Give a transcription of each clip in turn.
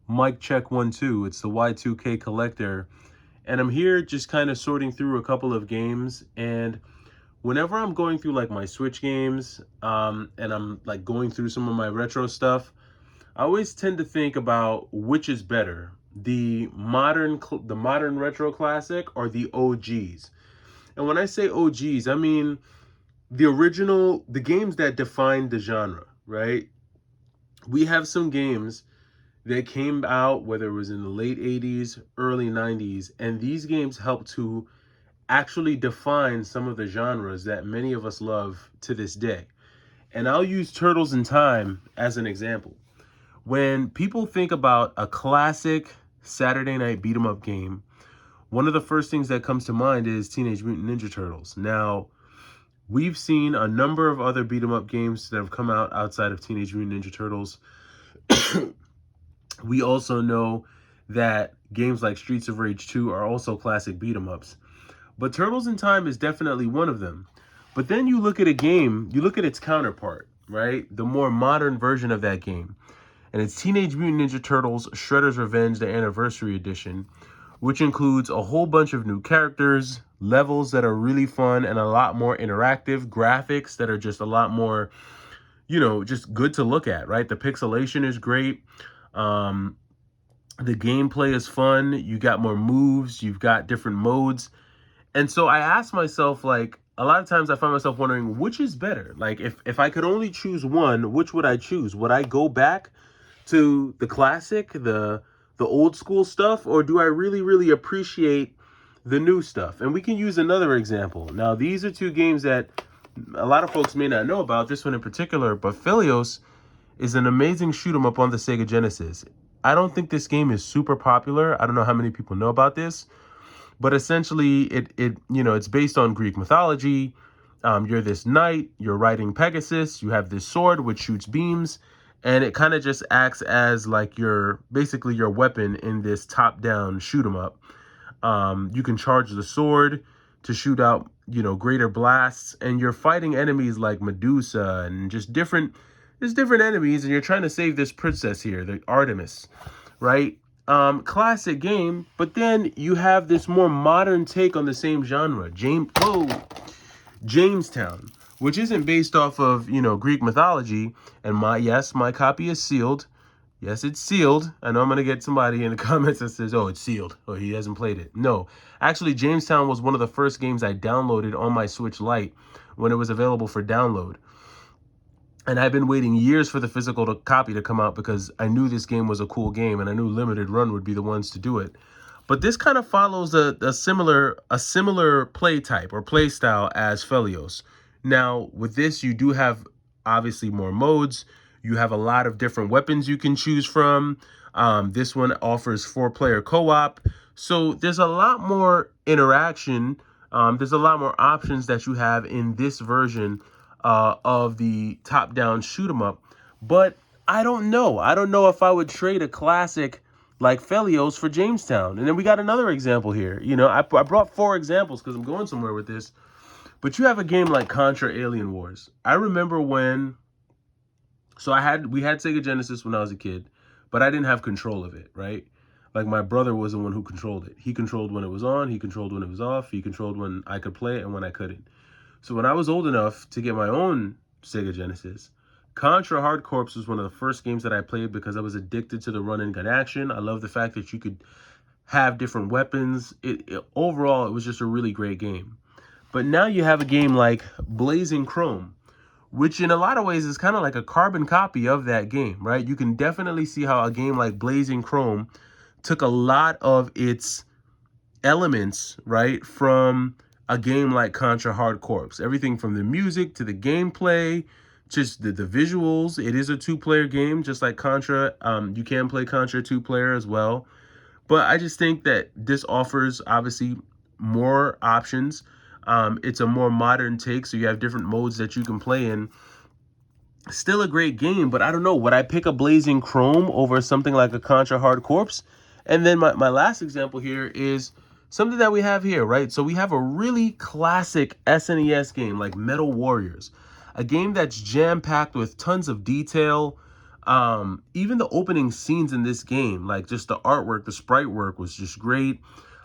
Mic check 1 2. It's the Y2K collector, and I'm here just kind of sorting through a couple of games. And whenever I'm going through like my Switch games, and I'm like going through some of my retro stuff, I always tend to think about which is better, the modern retro classic or the OGs. And when I say OGs, I mean the games that defined the genre, right? We have some games that came out, whether it was in the late 80s, early 90s, and these games helped to actually define some of the genres that many of us love to this day. And I'll use Turtles in Time as an example. When people think about a classic Saturday night beat 'em up game, one of the first things that comes to mind is Teenage Mutant Ninja Turtles. Now, we've seen a number of other beat 'em up games that have come out outside of Teenage Mutant Ninja Turtles. We also know that games like Streets of Rage 2 are also classic beat 'em ups. But Turtles in Time is definitely one of them. But then you look at a game, you look at its counterpart, right? The more modern version of that game. And it's Teenage Mutant Ninja Turtles Shredder's Revenge, the Anniversary Edition, which includes a whole bunch of new characters, levels that are really fun, and a lot more interactive graphics that are just a lot more, just good to look at, right? The pixelation is great. Um, the gameplay is fun. You got more moves. You've got different modes. And so I asked myself, like, a lot of times I find myself wondering, which is better? Like, if I could only choose one, which would I choose? Would I go back to the classic, the old school stuff, or do I really, really appreciate the new stuff? And we can use another example. Now, these are two games that a lot of folks may not know about, this one in particular, but Filios is an amazing shoot 'em up on the Sega Genesis. I don't think this game is super popular. I don't know how many people know about this, but essentially it's based on Greek mythology. You're this knight, you're riding Pegasus, you have this sword which shoots beams, and it kind of just acts as like basically your weapon in this top-down shoot 'em up. You can charge the sword to shoot out, greater blasts, and you're fighting enemies like Medusa and there's different enemies, and you're trying to save this princess here, the Artemis, right? Classic game, but then you have this more modern take on the same genre, Jamestown, which isn't based off of, Greek mythology. And my copy is sealed. Yes, it's sealed. I know I'm going to get somebody in the comments that says, oh, it's sealed, or he hasn't played it. No, actually, Jamestown was one of the first games I downloaded on my Switch Lite when it was available for download. And I've been waiting years for the physical copy to come out because I knew this game was a cool game, and I knew Limited Run would be the ones to do it. But this kind of follows a similar play type or play style as Felios. Now, with this, you do have obviously more modes. You have a lot of different weapons you can choose from. This one offers 4-player co-op. So there's a lot more interaction. There's a lot more options that you have in this version of the top-down shoot 'em up. But I don't know. I don't know if I would trade a classic like Felios for Jamestown. And then we got another example here. I brought 4 examples because I'm going somewhere with this. But you have a game like Contra Alien Wars. I remember when, so we had Sega Genesis when I was a kid, but I didn't have control of it, right? Like, my brother was the one who controlled it. He controlled when it was on, he controlled when it was off, he controlled when I could play it and when I couldn't. So when I was old enough to get my own Sega Genesis, Contra Hard Corps was one of the first games that I played because I was addicted to the run and gun action. I love the fact that you could have different weapons. Overall, it was just a really great game. But now you have a game like Blazing Chrome, which in a lot of ways is kind of like a carbon copy of that game, right? You can definitely see how a game like Blazing Chrome took a lot of its elements, right, from a game like Contra Hard Corps. Everything from the music to the gameplay, just the visuals. It is a 2-player game, just like Contra. You can play Contra 2-player as well. But I just think that this offers, obviously, more options. It's a more modern take, so you have different modes that you can play in. Still a great game, but I don't know. Would I pick a Blazing Chrome over something like a Contra Hard Corps? And then my last example here is something that we have here, right? So we have a really classic SNES game like Metal Warriors, a game that's jam-packed with tons of detail, Even the opening scenes in this game, like just the artwork, the sprite work was just great.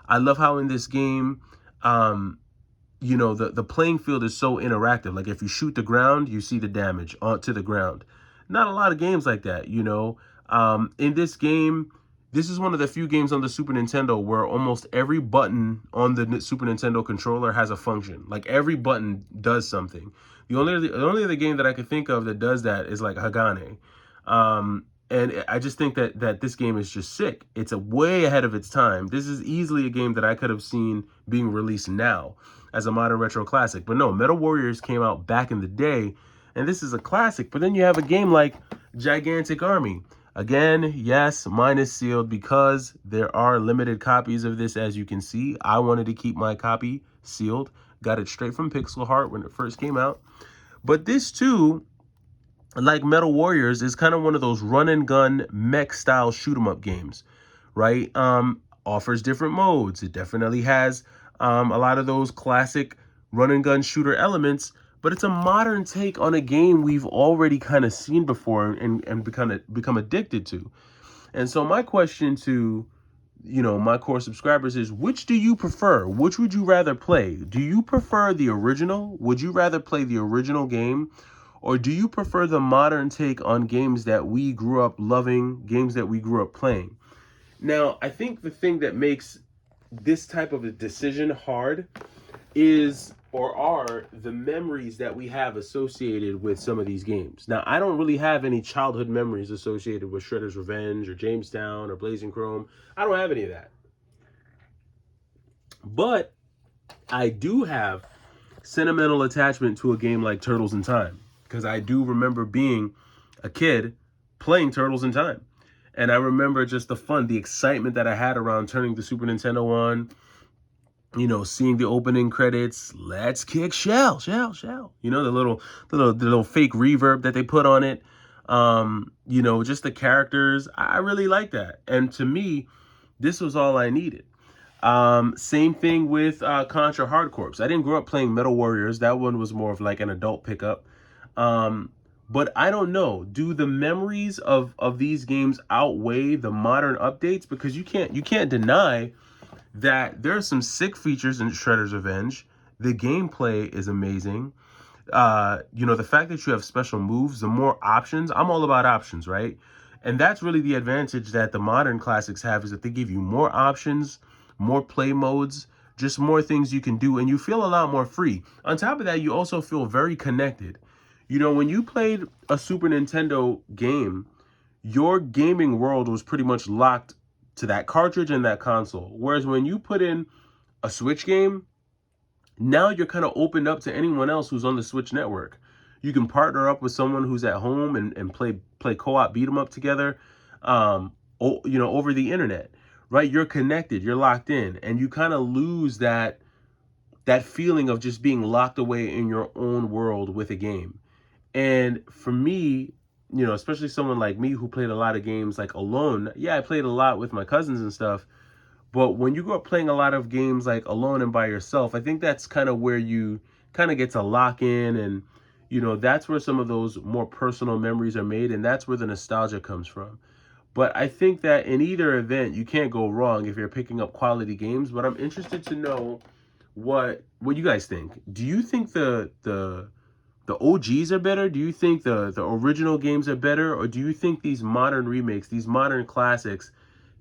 I love how in this game, the playing field is so interactive. Like if you shoot the ground, you see the damage onto the ground. Not a lot of games like that, In this game, this is one of the few games on the Super Nintendo where almost every button on the Super Nintendo controller has a function. Like every button does something. The only other game that I could think of that does that is like Hagane. And I just think that this game is just sick. It's a way ahead of its time. This is easily a game that I could have seen being released now as a modern retro classic. But no, Metal Warriors came out back in the day, and this is a classic. But then you have a game like Gigantic Army. Again, yes, mine is sealed because there are limited copies of this, as you can see. I wanted to keep my copy sealed. Got it straight from Pixel Heart when it first came out. But this too, like Metal Warriors, is kind of one of those run and gun mech style shoot 'em up games, right? Offers different modes. It definitely has a lot of those classic run and gun shooter elements, but it's a modern take on a game we've already kind of seen before and become addicted to. And so my question to my core subscribers is, which do you prefer? Which would you rather play? Do you prefer the original? Would you rather play the original game? Or do you prefer the modern take on games that we grew up loving, games that we grew up playing? Now, I think the thing that makes this type of a decision hard are the memories that we have associated with some of these games. Now, I don't really have any childhood memories associated with Shredder's Revenge or Jamestown or Blazing Chrome. I don't have any of that. But I do have sentimental attachment to a game like Turtles in Time, because I do remember being a kid playing Turtles in Time. And I remember just the fun, the excitement that I had around turning the Super Nintendo on, seeing the opening credits, let's kick shell. The little fake reverb that they put on it. Just the characters. I really like that. And to me, this was all I needed. Same thing with Contra Hard Corps. I didn't grow up playing Metal Warriors. That one was more of like an adult pickup. But I don't know. Do the memories of these games outweigh the modern updates? Because you can't deny that there are some sick features in Shredder's Revenge. The gameplay is amazing. The fact that you have special moves, the more options. I'm all about options, right? And that's really the advantage that the modern classics have, is that they give you more options, more play modes, just more things you can do, and you feel a lot more free. On top of that, you also feel very connected. When you played a Super Nintendo game, your gaming world was pretty much locked to that cartridge and that console. Whereas when you put in a Switch game, now you're kind of opened up to anyone else who's on the Switch network. You can partner up with someone who's at home and play co-op beat 'em up together, over the internet, right? You're connected, you're locked in, and you kind of lose that feeling of just being locked away in your own world with a game. And for me, especially someone like me who played a lot of games like alone, yeah, I played a lot with my cousins and stuff. But when you grow up playing a lot of games like alone and by yourself, I think that's kind of where you kind of get to lock in. And, that's where some of those more personal memories are made. And that's where the nostalgia comes from. But I think that in either event, you can't go wrong if you're picking up quality games. But I'm interested to know what you guys think. Do you think the OGs are better? Do you think the original games are better? Or do you think these modern remakes, these modern classics,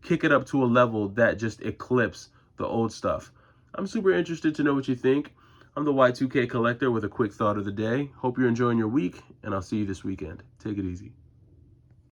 kick it up to a level that just eclipse the old stuff? I'm super interested to know what you think. I'm the Y2K Collector with a quick thought of the day. Hope you're enjoying your week, and I'll see you this weekend. Take it easy.